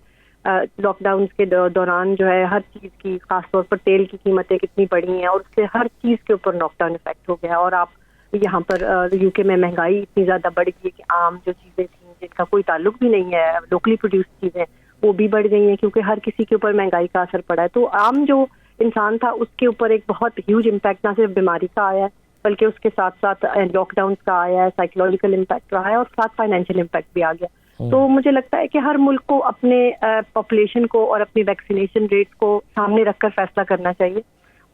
लॉकडाउन के दौरान जो है हर चीज़ की, खासतौर पर तेल की कीमतें कितनी बढ़ी हैं, और उससे हर चीज़ के ऊपर नॉकडाउन इफेक्ट हो गया। और आप यहाँ पर यूके में महंगाई इतनी ज़्यादा बढ़ गई है कि आम जो चीज़ें थी जिनका कोई ताल्लुक भी नहीं है, लोकली प्रोड्यूस चीज़ें, वो भी बढ़ गई हैं, क्योंकि हर किसी के ऊपर महंगाई का असर पड़ा है। तो आम जो इंसान था उसके ऊपर एक बहुत ह्यूज इम्पैक्ट ना सिर्फ बीमारी का आया है, बल्कि उसके साथ साथ लॉकडाउन का आया है, साइकोलॉजिकल इम्पैक्ट रहा है, और साथ फाइनेंशियल इम्पैक्ट भी आ गया। तो मुझे लगता है कि हर मुल्क को अपने पॉपुलेशन को और अपनी वैक्सीनेशन रेट को सामने रखकर फैसला करना चाहिए।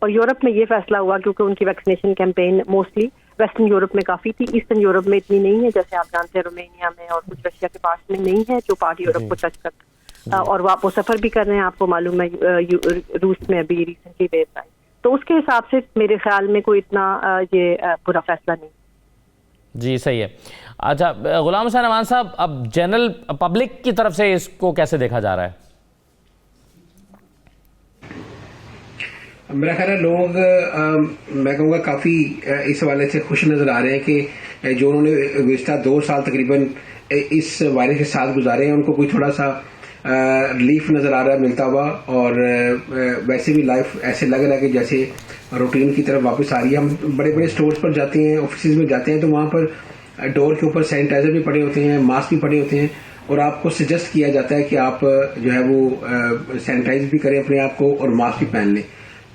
और यूरोप में ये फैसला हुआ क्योंकि उनकी vaccination campaign mostly western Europe में काफ़ी थी, ईस्टर्न यूरोप में इतनी नहीं है, जैसे आप जानते हैं रोमेनिया में और कुछ रशिया के पास में नहीं है जो पार्ट यूरोप को टच करता, और वो सफ़र भी कर रहे हैं। आपको मालूम है रूस में अभी रिसेंटली वेव आई, तो उसके हिसाब से मेरे ख्याल में कोई इतना ये बुरा फैसला नहीं। जी सही है। अच्छा गुलाम हुसैन अमान साहब, अब जनरल पब्लिक की तरफ से इसको कैसे देखा जा रहा है? मेरा ख्याल है लोग मैं कहूँगा काफ़ी इस हवाले से खुश नज़र आ रहे हैं कि जो उन्होंने गुज़िश्ता 2 साल तकरीबन इस वायरस के साथ गुजारे हैं, उनको कोई थोड़ा सा रिलीफ नज़र आ रहा है मिलता हुआ। और वैसे भी लाइफ ऐसे लग रहा है कि जैसे रूटीन की तरफ वापस आ रही है। हम बड़े बड़े स्टोर्स पर जाते हैं, ऑफिस में जाते हैं, तो वहाँ पर डोर के ऊपर सैनिटाइजर भी पड़े होते हैं, मास्क भी पड़े होते हैं, और आपको सजेस्ट किया जाता है कि आप जो है वो सैनिटाइज भी करें अपने आप को और मास्क भी पहन लें।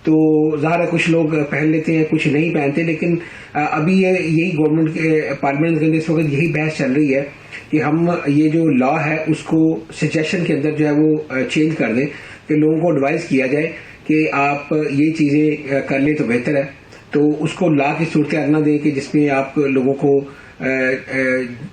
तो ज़ाहिर है कुछ लोग पहन लेते हैं, कुछ नहीं पहनते, लेकिन अभी यही गवर्नमेंट के पार्लियामेंट के अंदर इस वक्त यही बहस चल रही है कि हम ये जो लॉ है उसको सजेशन के अंदर जो है वो चेंज कर दें, कि लोगों को एडवाइस किया जाए कि आप ये चीज़ें कर लें तो बेहतर है। तो उसको लॉ की सूरत न दें कि जिसमें आप लोगों को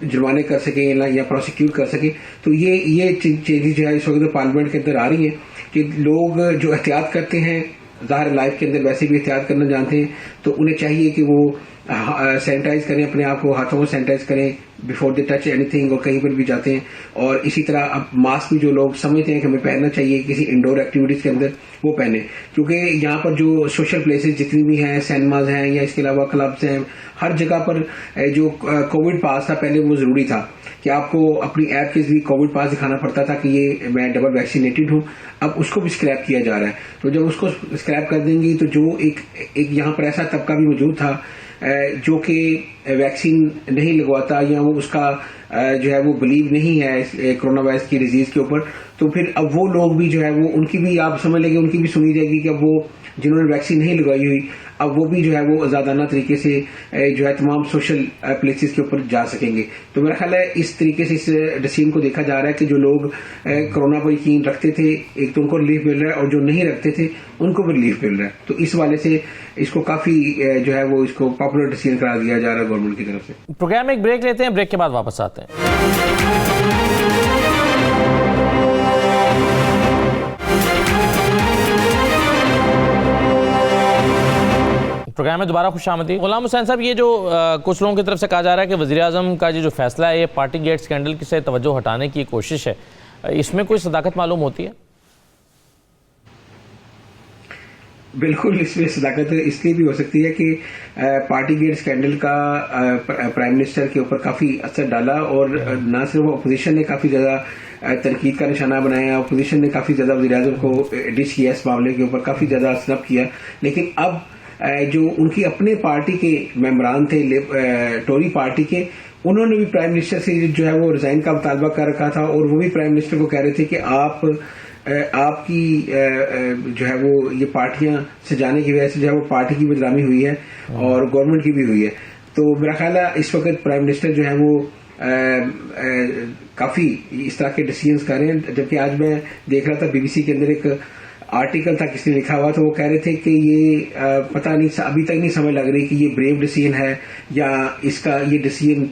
जुर्माने कर सकें या प्रोसिक्यूट कर सकें। तो ये चीज़ें जो है इस वक्त पार्लियामेंट के अंदर आ रही हैं कि लोग जो एहतियात करते हैं, ज़ाहिर लाइफ के अंदर वैसे भी एहतियात करना जानते हैं, तो उन्हें चाहिए कि वो सैनिटाइज करें अपने आप को, हाथों को सैनिटाइज करें बिफोर दे टच एनीथिंग, और कहीं पर भी जाते हैं। और इसी तरह अब मास्क भी जो लोग समझते हैं कि हमें पहनना चाहिए किसी इंडोर एक्टिविटीज़ के अंदर, वो पहने। क्योंकि यहाँ पर जो सोशल प्लेसेस जितनी भी हैं, सिनेमाज हैं या इसके अलावा क्लब्स हैं, हर जगह पर जो कोविड पास था पहले वो ज़रूरी था कि आपको अपनी ऐप के जरिए कोविड पास दिखाना पड़ता था कि ये मैं डबल वैक्सीनेटेड हूँ। अब उसको भी स्क्रैप किया जा रहा है। तो जब उसको स्क्रैप कर देंगी तो जो एक यहाँ पर ऐसा तबका भी मौजूद था जो कि वैक्सीन नहीं लगवाता या वो उसका जो है वो बिलीव नहीं है कोरोना वायरस की डिजीज के ऊपर, तो फिर अब वो लोग भी जो है वो उनकी भी आप समझ लेंगे, उनकी भी सुनी जाएगी कि अब वो जिन्होंने वैक्सीन नहीं लगाई हुई अब वो भी जो है वो आज़ादाना तरीके से जो है तमाम सोशल प्लेसेस के ऊपर जा सकेंगे। तो मेरा ख्याल है इस तरीके से इस डिसीजन को देखा जा रहा है कि जो लोग कोरोना पर यकीन रखते थे एक तो उनको रिलीफ मिल रहा है, और जो नहीं रखते थे उनको भी रिलीफ मिल रहा है। तो इस वाले से इसको काफ़ी जो है वो इसको पॉपुलर डिसीजन करार दिया जा रहा है गवर्नमेंट की तरफ से। प्रोग्राम में एक ब्रेक लेते हैं, ब्रेक के बाद वापस आते हैं। प्रोग्राम में दोबारा खुशामदीद। गुलाम हुसैन साहब, ये जो कुछ लोगों की तरफ से कहा जा रहा है कि वज़ीर आज़म का जो फैसला है ये पार्टी गेट स्कैंडल से तवज्जो हटाने की कोशिश है, इसमें कोई सदाकत मालूम होती है? बिल्कुल, इसमें सदाकत इसलिए भी हो सकती है कि पार्टी गेट स्कैंडल का प्राइम मिनिस्टर के ऊपर काफ़ी असर डाला, और न सिर्फ अपोजिशन ने काफ़ी ज़्यादा तनकीद का निशाना बनाया, अपोजिशन ने काफ़ी ज़्यादा वज़ीर आज़म को डिश किया, इस मामले के ऊपर काफ़ी ज़्यादा स्नब किया। लेकिन अब जो उनकी अपने पार्टी के मेंबरान थे टोरी पार्टी के, उन्होंने भी प्राइम मिनिस्टर से जो है वो रिजाइन का मुतालबा कर रखा था, और वो भी प्राइम मिनिस्टर को कह रहे थे कि आपकी जो है वो ये पार्टियां सजाने की वजह से जो है वो पार्टी की बदनामी हुई है और गवर्नमेंट की भी हुई है। तो मेरा ख्याल है इस वक्त प्राइम मिनिस्टर जो है वो काफ़ी इस तरह के डिसीजंस कर रहे हैं। जबकि आज मैं देख रहा था BBC के अंदर एक आर्टिकल था, किसने लिखा हुआ, तो वो कह रहे थे कि ये पता नहीं, अभी तक नहीं समझ लग रही कि ये ब्रेव डिसीजन है या इसका ये डिसीजन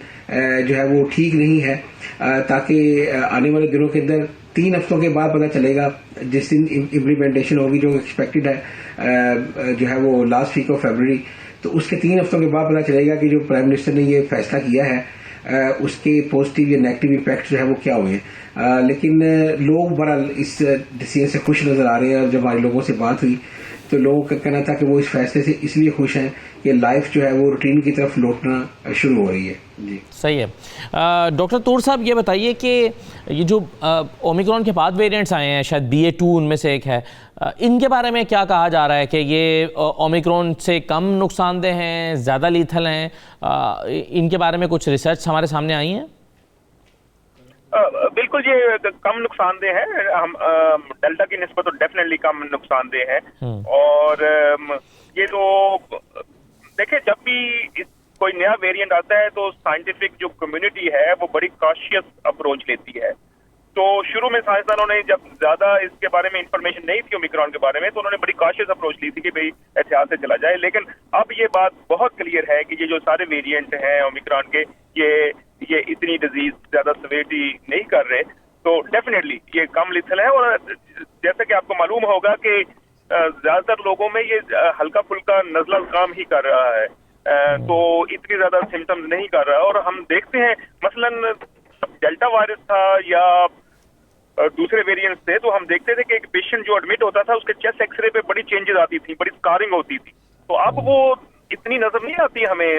जो है वो ठीक नहीं है, ताकि आने वाले दिनों के अंदर 3 हफ्तों के बाद पता चलेगा, जिस दिन इम्प्लीमेंटेशन होगी जो एक्सपेक्टेड है जो है वो लास्ट वीक ऑफ फरवरी, तो उसके 3 हफ्तों के बाद पता चलेगा कि जो प्राइम मिनिस्टर ने ये फैसला किया है उसके पॉजिटिव या नेगेटिव इम्पैक्ट जो है वो क्या हुए हैं। लेकिन लोग बड़ा इस डिसीजन से खुश नजर आ रहे हैं। और जब हमारे लोगों से बात हुई तो लोगों का कहना था कि वो इस फैसले से इसलिए खुश हैं कि लाइफ जो है वो रूटीन की तरफ लौटना शुरू हो रही है। जी सही है। डॉक्टर तूर साहब ये बताइए कि ये जो ओमिक्रॉन के बाद वेरिएंट्स आए हैं, शायद BA.2 उनमें से एक है, इनके बारे में क्या कहा जा रहा है कि ये ओमिक्रॉन से कम नुकसानदेह हैं, ज़्यादा लीथल हैं? इनके बारे में कुछ रिसर्च हमारे सामने आई हैं? बिल्कुल ये कम नुकसानदेह है। हम डेल्टा की निस्बत तो डेफिनेटली कम नुकसानदेह है। और ये तो देखिए, जब भी कोई नया वेरिएंट आता है तो साइंटिफिक जो कम्युनिटी है वो बड़ी कॉशियस अप्रोच लेती है। तो शुरू में साइंसदानों ने जब ज्यादा इसके बारे में इंफॉर्मेशन नहीं थी ओमिक्रॉन के बारे में, तो उन्होंने बड़ी कॉशियस अप्रोच ली थी कि भाई एहतियात से चला जाए। लेकिन अब ये बात बहुत क्लियर है कि ये जो सारे वेरिएंट हैं ओमिक्रॉन के, ये इतनी डिजीज ज्यादा सिवियरिटी नहीं कर रहे, तो डेफिनेटली ये कम लिथल है। और जैसा कि आपको मालूम होगा कि ज्यादातर लोगों में ये हल्का फुल्का नज़ला जुकाम ही कर रहा है, तो इतनी ज्यादा सिम्टम्स नहीं कर रहा। और हम देखते हैं मसलन डेल्टा वायरस था या दूसरे वेरिएंट्स थे, तो हम देखते थे कि एक पेशेंट जो एडमिट होता था उसके चेस्ट एक्सरे पे बड़ी चेंजेस आती थी, बड़ी स्कारिंग होती थी। तो अब वो इतनी नजर नहीं आती हमें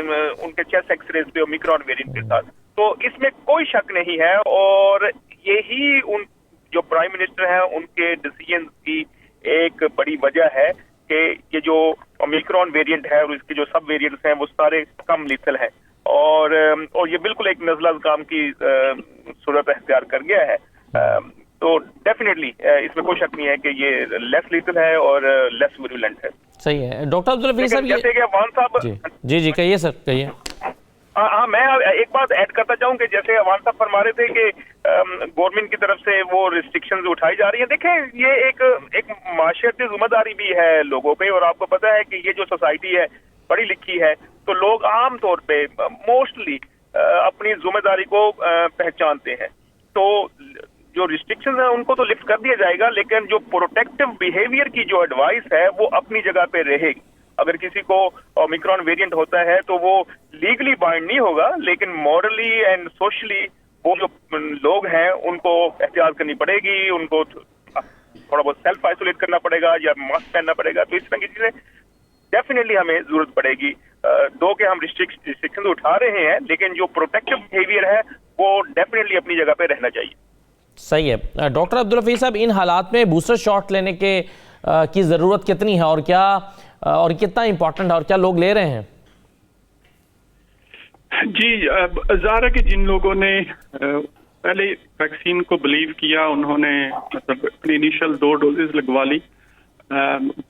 उनके चेस्ट एक्सरे पे ओमिक्रॉन वेरिएंट के साथ। तो इसमें कोई शक नहीं है। और यही उन जो प्राइम मिनिस्टर हैं उनके डिसीजन की एक बड़ी वजह है कि ये जो ओमिक्रॉन वेरिएंट है और इसके जो सब वेरिएंट्स हैं वो सारे कम लीथल हैं। और ये बिल्कुल एक नज़ला जुकाम की सूरत अख्तियार कर गया है। तो डेफिनेटली इसमें कोई शक नहीं है कि ये लेस लीथल है और लेस विरुलेंट है। सही है। डॉक्टर अब्दुल हफीज साहब, जैसे कि अवान साहब जी कहिए सर, कहिए। हाँ, मैं एक बात ऐड करता चाहूँ कि जैसे अवान साहब फरमा रहे थे कि गवर्नमेंट की तरफ से वो रिस्ट्रिक्शंस उठाई जा रही हैं। देखें, ये एक माशरती जिम्मेदारी भी है लोगों पे। और आपको पता है कि ये जो सोसाइटी है पढ़ी लिखी है, तो लोग आम तौर पे मोस्टली अपनी जिम्मेदारी को पहचानते हैं। तो जो रिस्ट्रिक्शंस हैं उनको तो लिफ्ट कर दिया जाएगा, लेकिन जो प्रोटेक्टिव बिहेवियर की जो एडवाइस है वो अपनी जगह पे रहेगी। अगर किसी को ओमिक्रॉन वेरिएंट होता है तो वो लीगली बाइंड नहीं होगा, लेकिन मॉरली एंड सोशली वो जो लोग हैं उनको एहतियात करनी पड़ेगी, उनको थोड़ा बहुत सेल्फ आइसोलेट करना पड़ेगा या मास्क पहनना पड़ेगा। तो इस तरह की चीजें डेफिनेटली हमें जरूरत पड़ेगी। दो के हम रिस्ट्रिक्शन उठा रहे हैं, लेकिन जो प्रोटेक्टिव बिहेवियर है वो डेफिनेटली अपनी जगह पे रहना चाहिए। सही है। डॉक्टर अब्दुल हफीज साहब, इन हालात में बूस्टर शॉट लेने के की ज़रूरत कितनी है और क्या और कितना इम्पोर्टेंट है और क्या लोग ले रहे हैं? जी, ज़ाहिर है कि जिन लोगों ने पहले वैक्सीन को बिलीव किया, उन्होंने मतलब अपनी इनिशियल 2 डोजेस लगवा ली,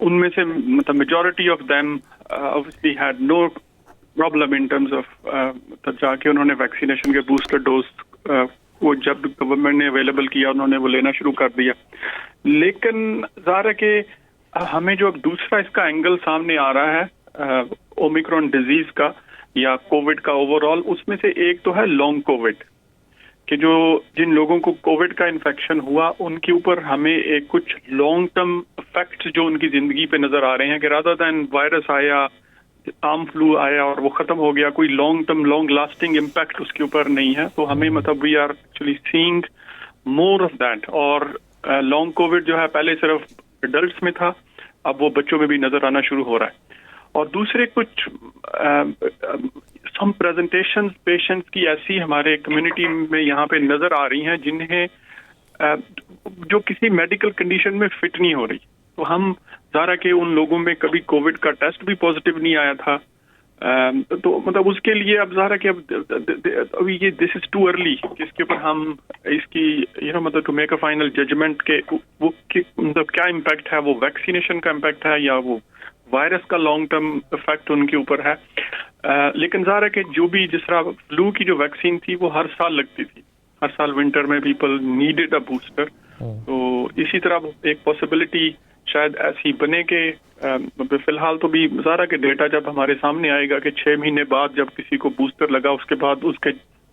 उनमें से मतलब majority of them obviously had no problem in terms of तब जाके उन्होंने वैक्सीनेशन के बूस्टर डोज वो जब गवर्नमेंट ने अवेलेबल किया उन्होंने वो लेना शुरू कर दिया। लेकिन ज़ाहिर है कि हमें जो अब दूसरा इसका एंगल सामने आ रहा है ओमिक्रॉन डिजीज का या कोविड का ओवरऑल, उसमें से एक तो है लॉन्ग कोविड, कि जो जिन लोगों को कोविड का इन्फेक्शन हुआ उनके ऊपर हमें एक कुछ लॉन्ग टर्म इफेक्ट्स जो उनकी जिंदगी पे नजर आ रहे हैं कि रादर दैन वायरस आया, आम फ्लू आया और वो खत्म हो गया, कोई long term long lasting impact उसके ऊपर नहीं है। तो हमें मतलब we are actually seeing more of that. और लॉन्ग कोविड जो है पहले सिर्फ एडल्ट्स में था, अब वो बच्चों में भी नजर आना शुरू हो रहा है। और दूसरे कुछ सम प्रेजेंटेशंस पेशेंट्स की ऐसी हमारे कम्युनिटी में यहाँ पे नजर आ रही हैं जिन्हें जो किसी मेडिकल कंडीशन में फिट नहीं हो रही। तो हम ज़ाहिर है कि उन लोगों में कभी कोविड का टेस्ट भी पॉजिटिव नहीं आया था, तो मतलब उसके लिए अब ज़ाहिर है कि अब अभी ये दिस इज टू अर्ली जिसके ऊपर हम इसकी मतलब to make a final judgement के वो मतलब क्या इम्पैक्ट है, वो वैक्सीनेशन का इम्पैक्ट है या वो वायरस का लॉन्ग टर्म इफेक्ट उनके ऊपर है। لیکن ظاہر ہے کہ جو بھی جس طرح فلو کی جو ویکسین تھی وہ ہر سال لگتی تھی، ہر سال ونٹر میں پیپل نیڈیڈ اے بوسٹر. تو اسی طرح ایک پاسبلٹی شاید ایسی بنے کہ فی الحال تو بھی ظاہر ہے کہ ڈیٹا جب ہمارے سامنے آئے گا کہ 6 مہینے بعد جب کسی کو بوسٹر لگا اس کے بعد اس کے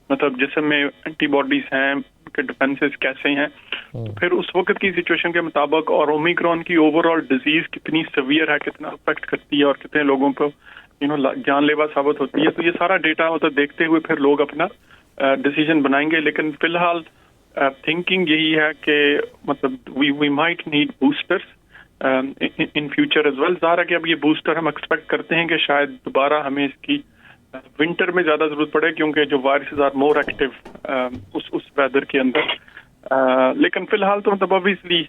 مطلب جسم میں اینٹی باڈیز ہیں، ان کے ڈیفینسز کیسے ہیں، تو پھر اس وقت کی سچویشن کے مطابق اور اومیکرون کی اوور آل ڈیزیز کتنی سیویئر ہے، کتنا افیکٹ کرتی ہے اور کتنے لوگوں کو جان لیوا ثابت ہوتی ہے، تو یہ سارا ڈیٹا مطلب دیکھتے ہوئے پھر لوگ اپنا ڈیسیژن بنائیں گے. لیکن فی الحال تھنکنگ یہی ہے کہ مطلب we might need boosters in future as well. ظاہر ہے کہ اب یہ بوسٹر ہم ایکسپیکٹ کرتے ہیں کہ شاید دوبارہ ہمیں اس کی ونٹر میں زیادہ ضرورت پڑے کیونکہ جو وائرسز آر مور ایکٹیو اس ویدر کے اندر. لیکن فی الحال تو مطلب اوبیسلی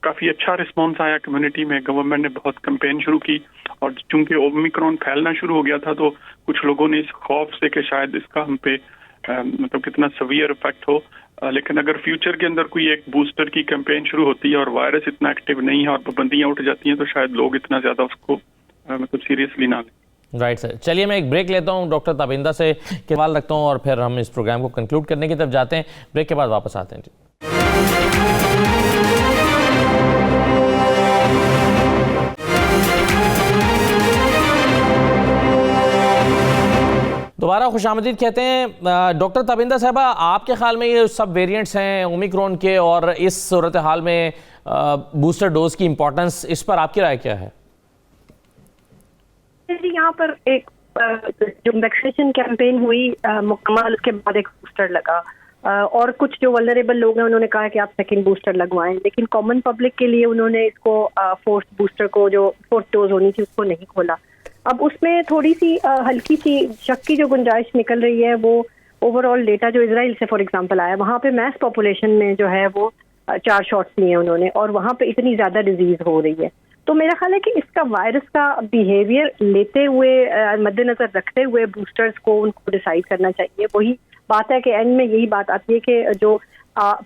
کافی اچھا رسپانس آیا کمیونٹی میں. گورنمنٹ نے بہت کمپین شروع کی اور چونکہ اومیکرون پھیلنا شروع ہو گیا تھا تو کچھ لوگوں نے اس خوف سے کہ شاید اس کا ہم پہ مطلب کتنا سیویئر افیکٹ ہو. لیکن اگر فیوچر کے اندر کوئی ایک بوسٹر کی کیمپین شروع ہوتی ہے اور وائرس اتنا ایکٹیو نہیں ہے اور پابندیاں اٹھ جاتی ہیں تو شاید لوگ اتنا زیادہ اس کو مطلب سیریسلی نہ لیں. رائٹ سر، چلیے میں ایک بریک لیتا ہوں، ڈاکٹر تابندہ سے سوال رکھتا ہوں اور پھر ہم اس پروگرام کو کنکلوڈ کرنے کی طرف جاتے ہیں. بریک کے بعد واپس آتے ہیں. دوبارہ خوش آمدید کہتے ہیں. ڈاکٹر تابندہ صاحبہ، آپ کے خیال میں یہ سب ویریئنٹس ہیں اومیکرون کے اور اس صورتحال میں بوسٹر ڈوز کی امپورٹنس، اس پر آپ کی رائے کیا ہے؟ جی، یہاں پر ایک جو ویکسینیشن کیمپین ہوئی مکمل، اس کے بعد ایک بوسٹر لگا اور کچھ جو ولنریبل لوگ ہیں انہوں نے کہا کہ آپ سیکنڈ بوسٹر لگوائیں، لیکن کامن پبلک کے لیے انہوں نے اس کو فورتھ بوسٹر کو جو فورتھ ڈوز ہونی تھی اس کو نہیں کھولا. اب اس میں تھوڑی سی ہلکی سی شک کی جو گنجائش نکل رہی ہے وہ اوور آل ڈیٹا جو اسرائیل سے فار ایگزامپل آیا، وہاں پہ میس پاپولیشن میں جو ہے وہ 4 شاٹس لیے انہوں نے اور وہاں پہ اتنی زیادہ ڈیزیز ہو رہی ہے. تو میرا خیال ہے کہ اس کا وائرس کا بیہیویئر لیتے ہوئے مد نظر رکھتے ہوئے بوسٹرز کو ان کو ڈیسائیڈ کرنا چاہیے. وہی بات ہے کہ اینڈ میں یہی بات آتی ہے کہ جو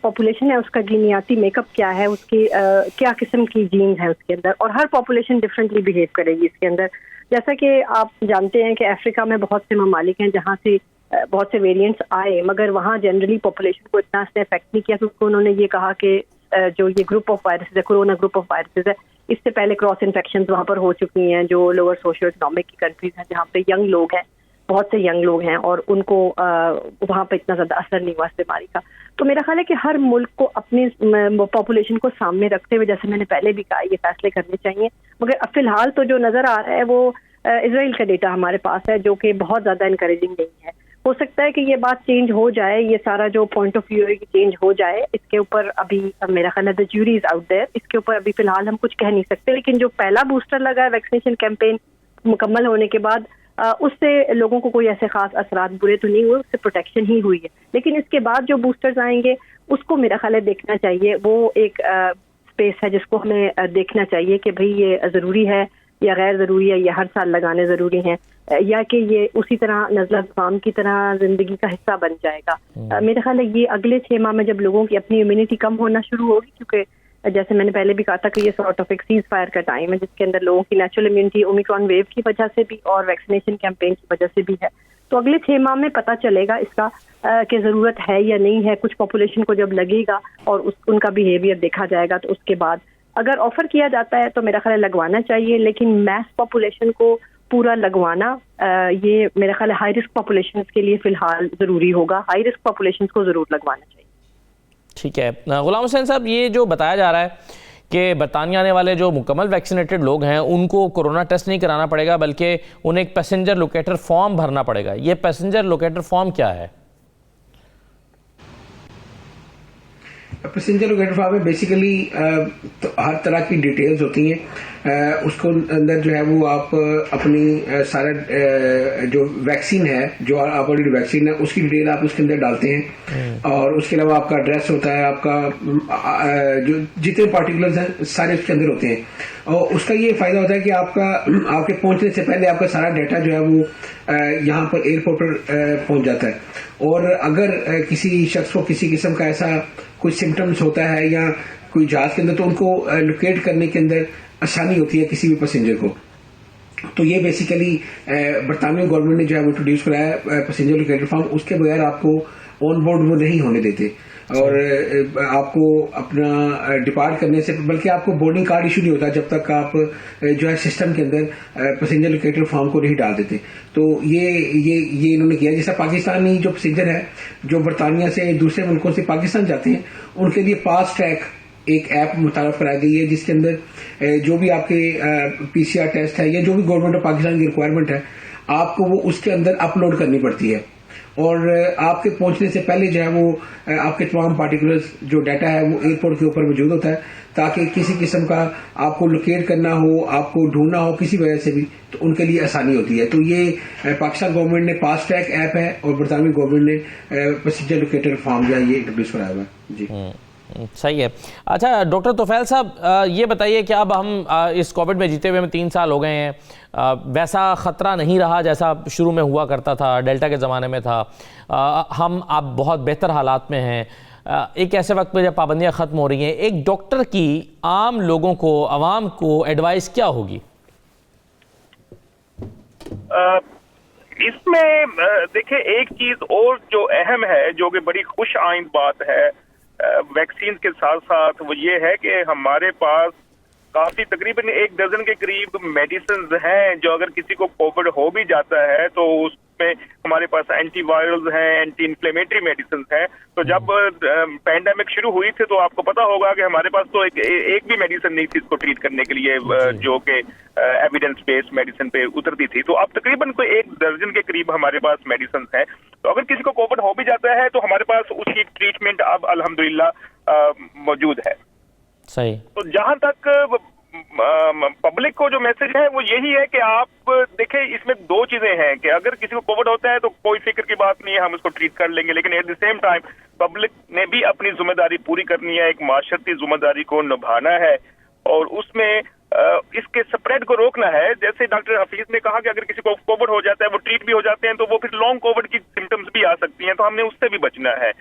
پاپولیشن ہے اس کا جینیاتی میک اپ کیا ہے، اس کی کیا قسم کی جینز ہیں اس کے اندر، اور ہر پاپولیشن ڈفرینٹلی بیہیو کرے گی اس کے اندر. جیسا کہ آپ جانتے ہیں کہ افریقہ میں بہت سے ممالک ہیں جہاں سے بہت سے ویریئنٹس آئے، مگر وہاں جنرلی پاپولیشن کو اتنا اس نے افیکٹ نہیں کیا کیونکہ انہوں نے یہ کہا کہ جو یہ گروپ آف وائرسز ہے، کورونا گروپ آف وائرسز ہے، اس سے پہلے کراس انفیکشنز وہاں پر ہو چکی ہیں جو لوور سوشل اکنامک کی کنٹریز ہیں جہاں پہ ینگ لوگ ہیں، بہت سے ینگ لوگ ہیں اور ان کو وہاں پہ اتنا زیادہ اثر نہیں ہوا اس بیماری کا. تو میرا خیال ہے کہ ہر ملک کو اپنی پاپولیشن کو سامنے رکھتے ہوئے، جیسے میں نے پہلے بھی کہا، یہ فیصلے کرنے چاہیے. مگر فی الحال تو جو نظر آ رہا ہے وہ اسرائیل کا ڈیٹا ہمارے پاس ہے جو کہ بہت زیادہ انکریجنگ نہیں ہے. ہو سکتا ہے کہ یہ بات چینج ہو جائے، یہ سارا جو پوائنٹ آف ویو ہے کہ چینج ہو جائے. اس کے اوپر ابھی میرا خیال ہے the jury is out there، اس کے اوپر ابھی فی الحال ہم کچھ کہہ نہیں سکتے. لیکن جو پہلا بوسٹر لگا ہے ویکسینیشن کیمپین مکمل ہونے کے بعد، اس سے لوگوں کو کوئی ایسے خاص اثرات برے تو نہیں ہوئے، اس سے پروٹیکشن ہی ہوئی ہے. لیکن اس کے بعد جو بوسٹرز آئیں گے اس کو میرا خیال ہے دیکھنا چاہیے. وہ ایک اسپیس ہے جس کو ہمیں دیکھنا چاہیے کہ بھئی یہ ضروری ہے یا غیر ضروری ہے، یا ہر سال لگانے ضروری ہیں، یا کہ یہ اسی طرح نزلہ زکام کی طرح زندگی کا حصہ بن جائے گا. میرا خیال ہے یہ اگلے 6 ماہ میں جب لوگوں کی اپنی امیونٹی کم ہونا شروع ہوگی، کیونکہ جیسے میں نے پہلے بھی کہا تھا کہ یہ سارٹ آف ایک سیز فائر کا ٹائم ہے جس کے اندر لوگوں کی نیچرل امیونٹی اومیکرون ویو کی وجہ سے بھی اور ویکسینیشن کیمپین کی وجہ سے بھی ہے. تو اگلے 6 ماہ میں پتہ چلے گا اس کا کہ ضرورت ہے یا نہیں ہے. کچھ پاپولیشن کو جب لگے گا اور ان کا بیہیویئر دیکھا جائے گا تو اس کے بعد اگر آفر کیا جاتا ہے تو میرا خیال ہے لگوانا چاہیے. لیکن میس پاپولیشن کو پورا لگوانا یہ میرا خیال ہے ہائی رسک پاپولیشنز کے لیے فی الحال ضروری ہوگا. ہائی رسک پاپولیشنز کو ضرور لگوانا چاہیے. ٹھیک ہے. غلام حسین صاحب، یہ جو بتایا جا رہا ہے کہ برطانیہ آنے والے جو مکمل ویکسینیٹڈ لوگ ہیں ان کو کورونا ٹیسٹ نہیں کرانا پڑے گا بلکہ انہیں ایک پیسنجر لوکیٹر فارم بھرنا پڑے گا. یہ پیسنجر لوکیٹر فارم کیا ہے؟ پیسنجر لوکیٹر فارم میں بیسیکلی ہر طرح کی ڈیٹیلز ہوتی ہیں. اس کو اندر جو ہے وہ آپ اپنی سارا جو ویکسین ہے، جو آپ آلریڈی ویکسین ہے، اس کی ڈیٹیل آپ اس کے اندر ڈالتے ہیں. اور اس کے علاوہ آپ کا ایڈریس ہوتا ہے، آپ کا جو جتنے پارٹیکولرز ہیں سارے اس کے اندر ہوتے ہیں. اور اس کا یہ فائدہ ہوتا ہے کہ آپ کے پہنچنے سے پہلے آپ کا سارا ڈیٹا جو ہے وہ یہاں پر ایئرپورٹ پر پہنچ جاتا ہے. اور اگر کسی شخص کو کسی قسم کا ایسا کوئی سمٹمز ہوتا ہے یا کوئی جہاز کے اندر تو ان کو لوکیٹ کرنے کے اندر آسانی ہوتی ہے کسی بھی پیسنجر کو. तो ये बेसिकली बरतानवी गवर्नमेंट ने जो है वो इंट्रोड्यूस कराया है पैसेंजर लोकेटर फॉर्म, उसके बगैर आपको ऑन बोर्ड वो नहीं होने देते और आपको अपना डिपार्ट करने से, बल्कि आपको बोर्डिंग कार्ड इशू नहीं होता जब तक आप जो है सिस्टम के अंदर पैसेंजर लोकेटर फॉर्म को नहीं डाल देते। तो ये इन्होंने किया। जैसा पाकिस्तानी जो प्रोसीजर है, जो बरतानिया से दूसरे मुल्कों से पाकिस्तान जाते हैं, उनके लिए फास्ट ट्रैक एक ऐप मुतारफ कराई गई है, जिसके अंदर जो भी आपके PCR टेस्ट है या जो भी गवर्नमेंट ऑफ पाकिस्तान की रिक्वायरमेंट है, आपको वो उसके अंदर अपलोड करनी पड़ती है और आपके पहुंचने से पहले जो है वो आपके तमाम पार्टिकुलर्स जो डाटा है वो एयरपोर्ट के ऊपर मौजूद होता है, ताकि किसी किस्म का आपको लोकेट करना हो, आपको ढूंढना हो किसी वजह से भी, तो उनके लिए आसानी होती है। तो ये पाकिस्तान गवर्नमेंट ने फास्ट ट्रैक ऐप है और बरतानवी गवर्नमेंट ने पैसेंजर लोकेटर फॉर्म जो है ये इंट्रोड्यूस कराया हुआ है। जी सही है। अच्छा डॉक्टर तोफैल साहब, ये बताइए कि अब हम इस कोविड में जीते हुए 3 साल हो गए हैं, वैसा ख़तरा नहीं रहा जैसा शुरू में हुआ करता था, डेल्टा के ज़माने में था। हम अब बहुत बेहतर हालात में हैं। एक ऐसे वक्त में जब पाबंदियाँ ख़त्म हो रही हैं, एक डॉक्टर की आम लोगों को, आवाम को एडवाइस क्या होगी? इसमें देखिए एक चीज़ और जो अहम है, जो कि बड़ी खुश आइंद बात है वैक्सीन के साथ साथ, वो ये है कि हमारे पास काफी तकरीबन 1 दर्जन के करीब मेडिसिन हैं, जो अगर किसी को कोविड हो भी जाता है तो उसमें हमारे पास एंटीवायरल्स हैं, एंटी इन्फ्लेमेटरी मेडिसिन हैं। तो जब पैंडेमिक शुरू हुई थी तो आपको पता होगा कि हमारे पास तो एक भी मेडिसिन नहीं थी इसको ट्रीट करने के लिए, जो कि एविडेंस बेस्ड मेडिसिन पे उतरती थी। तो अब तकरीबन कोई 1 दर्जन के करीब हमारे पास मेडिसिन हैं। तो अगर किसी को कोविड हो भी जाता है तो हमारे पास उसकी ट्रीटमेंट अब अल्हम्दुलिल्लाह मौजूद है। सही। तो जहां तक पब्लिक को जो मैसेज है वो यही है कि आप देखें, इसमें 2 चीजें हैं कि अगर किसी को कोविड होता है तो कोई फिक्र की बात नहीं है, हम उसको ट्रीट कर लेंगे, लेकिन at the same time public ने भी अपनी जिम्मेदारी पूरी करनी है, एक माशरती जिम्मेदारी को निभाना है और उसमें इसके स्प्रेड को रोकना है। जैसे डॉक्टर हफीज ने कहा कि अगर किसी को कोविड हो जाता है, वो ट्रीट भी हो जाते हैं, तो वो फिर लॉन्ग कोविड की सिम्टम्स भी आ सकती हैं, तो हमने उससे भी बचना है।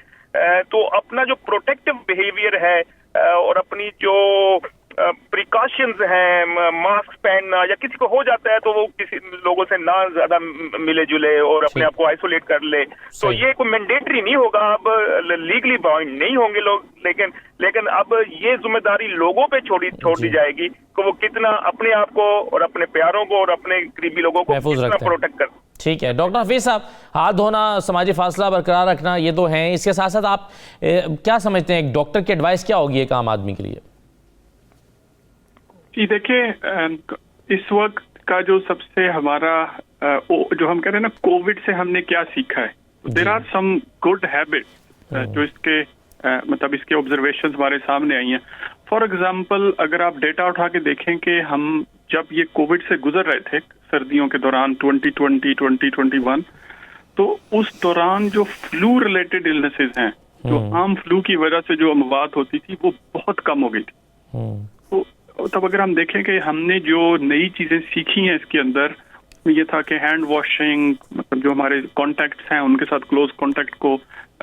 तो अपना जो प्रोटेक्टिव बिहेवियर है और अपनी जो प्रिकॉशंस हैं, मास्क पहनना, या किसी को हो जाता है तो वो किसी लोगों से ना ज्यादा मिले जुले और अपने आप को आइसोलेट कर ले, तो ये कोई मैंडेटरी नहीं होगा, अब लीगली बाउंड नहीं होंगे लोग, लेकिन अब ये जिम्मेदारी लोगों पे छोड़ दी जाएगी कि वो कितना अपने आप को और अपने प्यारों को और अपने करीबी लोगों को कितना प्रोटेक्ट कर। ठीक है डॉक्टर हफीज साहब, हाथ धोना, समाजी फासला बरकरार रखना, ये तो हैं, इसके साथ साथ आप क्या समझते हैं एक डॉक्टर की एडवाइस क्या होगी एक आम आदमी के लिए? जी देखिए, इस वक्त का जो सबसे हमारा जो हम कह रहे हैं ना, कोविड से हमने क्या सीखा है, there are some good habits जो इसके मतलब इसके ऑब्जर्वेशंस हमारे सामने आई हैं। फॉर एग्जांपल, अगर आप डेटा उठा के देखें कि हम जब ये कोविड से गुजर रहे थे सर्दियों के दौरान 2020 2021, तो उस दौरान जो फ्लू रिलेटेड इलनेसेस हैं, जो आम फ्लू की वजह से जो अमवात होती थी, वो बहुत कम हो गई थी। तो तब अगर हम देखें कि हमने जो नई चीजें सीखी हैं इसके अंदर, ये था कि हैंड वॉशिंग, मतलब जो हमारे कॉन्टैक्ट्स हैं उनके साथ क्लोज कॉन्टैक्ट को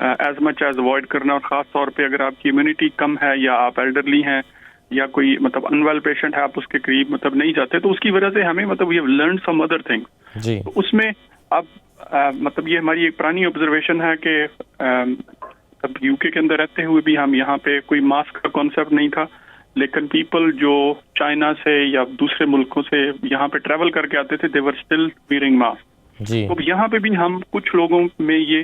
एज मच एज अवॉइड करना, और खास तौर पे अगर आपकी इम्यूनिटी कम है या आप एल्डरली हैं या कोई मतलब अनवेल पेशेंट है, आप उसके करीब मतलब नहीं जाते, तो उसकी वजह से हमें मतलब we have learned some other things. तो उसमें अब मतलब ये हमारी एक पुरानी ऑब्जर्वेशन है कि अब यूके के अंदर रहते हुए भी हम यहाँ पे कोई मास्क का कॉन्सेप्ट नहीं था, लेकिन पीपल जो चाइना से या दूसरे मुल्कों से यहाँ पे ट्रैवल करके आते थे, दे वर स्टिल वियरिंग मास्क। तो यहाँ पे भी हम कुछ लोगों में ये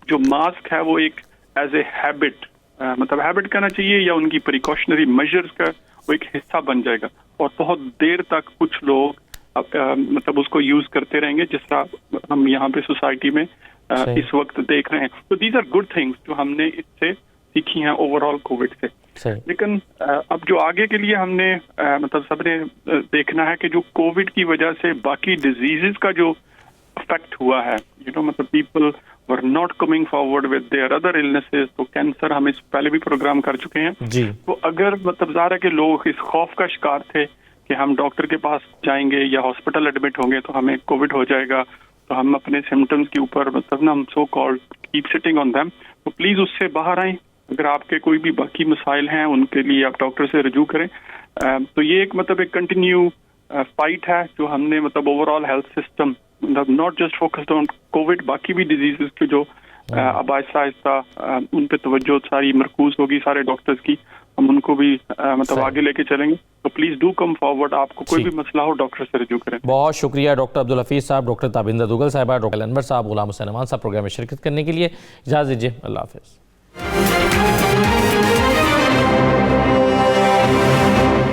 जो मास्क है वो एक एज ए हैबिट, मतलब हैबिट कहना चाहिए या उनकी प्रिकॉशनरी मेजर्स का वो एक हिस्सा बन जाएगा, और बहुत देर तक कुछ लोग मतलब उसको यूज करते रहेंगे, जिस तरह हम यहाँ पे सोसाइटी में इस वक्त देख रहे हैं। तो दीज आर गुड थिंग्स जो हमने इससे सीखी हैं ओवरऑल कोविड से। लेकिन अब जो आगे के लिए हमने मतलब सबने देखना है कि जो कोविड की वजह से बाकी डिजीजेस का जो अफेक्ट हुआ है, यू नो, मतलब people were not coming forward with their other illnesses. तो कैंसर हम इस पहले भी प्रोग्राम कर चुके हैं जी। तो अगर मतलब ज़ाहिर है कि लोग इस खौफ का शिकार थे कि हम डॉक्टर के पास जाएंगे या हॉस्पिटल एडमिट होंगे तो हमें कोविड हो जाएगा, तो हम अपने सिम्टम्स के ऊपर मतलब ना हम so called keep sitting on them, तो प्लीज उससे बाहर आएं। अगर आपके कोई भी बाकी मसाइल हैं उनके लिए आप डॉक्टर से रजू करें। तो ये एक मतलब एक कंटिन्यू فائٹ ہے جو ہم نے مطلب over all health system not just focused on Covid, باقی بھی ڈیزیزز کے جو اب آہستہ آہستہ ان پہ توجہ ساری مرکوز ہوگی سارے ڈاکٹرز کی، ہم ان کو بھی مطلب آگے لے کے چلیں گے. تو پلیز ڈو کم فارورڈ، آپ کو کوئی بھی مسئلہ ہو ڈاکٹر سے رجوع کریں. بہت شکریہ ڈاکٹر عبدالحفیظ صاحب، ڈاکٹر تابندہ دوگل صاحبہ، ڈاکٹر انور صاحب، غلام حسین امان صاحب پروگرام میں شرکت کرنے کے لیے. اجازت دیجیے، اللہ حافظ.